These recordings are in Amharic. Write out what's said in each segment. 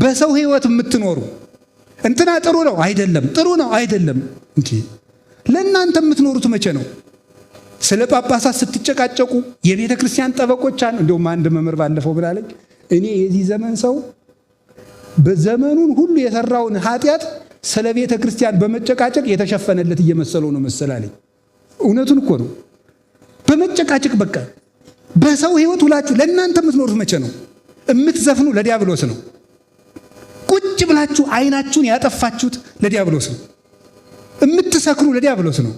በሰው ህይወት የምትኖሩ እንትና ጥሩ ነው አይደለም፣ ጥሩ ነው አይደለም እንጂ ለእናንተ የምትኖሩት መቼ ነው? ስለ ጳጳሳት ስትጨቃጨቁ የቤተ ክርስቲያን ጠበቆች አሉ። እንደውም አንድ መምህር ባለፈው ብላለች፣ እኔ የዚህ ዘመን ሰው በዘመኑን ሁሉ የሰራውን ኃጢአት ስለ ቤተ ክርስቲያን በመጨቃጨቅ የተሸፈነለት እየመሰለው ነው መሰላለኝ። እውነቱን እኮ ነው። በመጨቃጨቅ በቃ በሰው ህይወት ሁላችሁ ለእናንተ የምትኖሩት መቼ ነው? የምትዘፍኑ ለዲያብሎስ ነው። ቁጭ ብላችሁ አይናችሁን ያጠፋችሁት ለዲያብሎስ ነው። የምትሰክሩ ለዲያብሎስ ነው።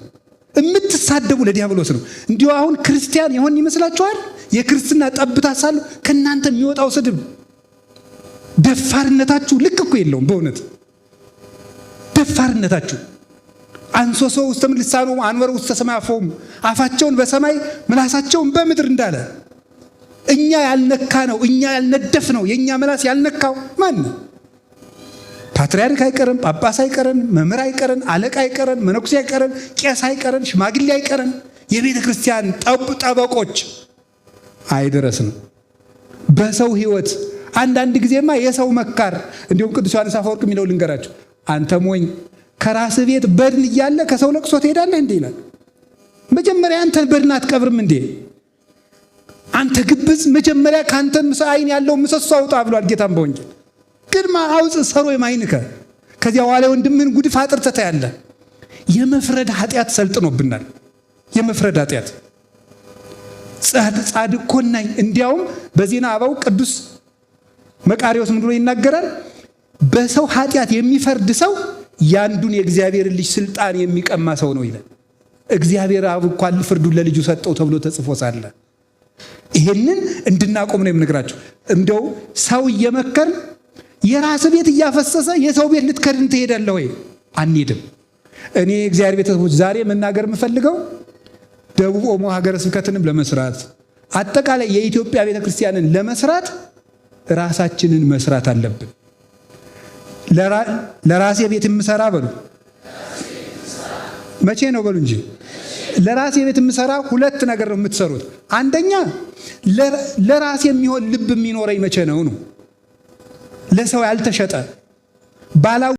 የምትሳደቡ ለዲያብሎስ ነው። እንዲሁ አሁን ክርስቲያን ይሆን ይመስላችኋል? የክርስትና ጠብታ ሳሉ ከእናንተ የሚወጣው ስድብ ደፋርነታችሁ ልክ እኮ የለውም። በእውነት ደፋርነታችሁ አንሶሶ ውስጥ ልሳኑ አንወር ውስጥ ተሰማፈው አፋቸውን በሰማይ ምላሳቸውን በምድር እንዳለ እኛ ያልነካ ነው፣ እኛ ያልነደፍ ነው። የኛ ምላስ ያልነካው ማን? ፓትርያርክ አይቀርም፣ ጳጳስ አይቀርም፣ መምህር አይቀርም፣ አለቃ አይቀርም፣ መነኩሴ አይቀርም፣ ቄስ አይቀርም፣ ሽማግሌ አይቀርም። የቤተ ክርስቲያን ጠበቆች አይደረስም። በሰው ህይወት አንዳንድ ጊዜማ የሰው መካር እንዲሁም ቅዱስ ዮሐንስ አፈወርቅ የሚለው ልንገራችሁ። አንተ ሞኝ ከራስ ቤት በድን እያለ ከሰው ለቅሶ ትሄዳለህ እንዴ ይላል። መጀመሪያ አንተ በድን አትቀብርም እንዴ? አንተ ግብዝ መጀመሪያ ካንተ አይን ያለው ምሰሶ አውጣ ብሏል ጌታም በወንጌል። ቅድማ አውጽ ሰሮ የማይንከ ከዚያ በኋላ ወንድምህን ጉድፍ አጥርተህ ያለ የመፍረድ ኃጢአት ሰልጥኖብናል። የመፍረድ ኃጢአት ጻድቅ ኮናኝ። እንዲያውም በዜና አበው ቅዱስ መቃርዮስ ምን ብሎ ይናገራል? በሰው ኃጢአት የሚፈርድ ሰው ያንዱን የእግዚአብሔር ልጅ ስልጣን የሚቀማ ሰው ነው ይላል። እግዚአብሔር አብ እንኳን ፍርዱን ለልጁ ሰጠው ተብሎ ተጽፎ ሳለ ይሄንን እንድናቆም ነው የምነግራችሁ። እንደው ሰው እየመከር የራስ ቤት እያፈሰሰ የሰው ቤት ልትከድን ትሄዳለህ ወይ? አንሄድም። እኔ እግዚአብሔር ቤተሰቦች ዛሬ መናገር የምፈልገው ደቡብ ኦሞ ሀገረ ስብከትንም ለመስራት አጠቃላይ የኢትዮጵያ ቤተክርስቲያንን ለመስራት ራሳችንን መስራት አለብን። ለራሴ ቤት የምሰራ በሉ መቼ ነው በሉ እንጂ ለራሴ ቤት የምሰራ ሁለት ነገር ነው የምትሰሩት። አንደኛ ለራሴ የሚሆን ልብ የሚኖረኝ መቼ ነው? ለሰው ያልተሸጠ ባላ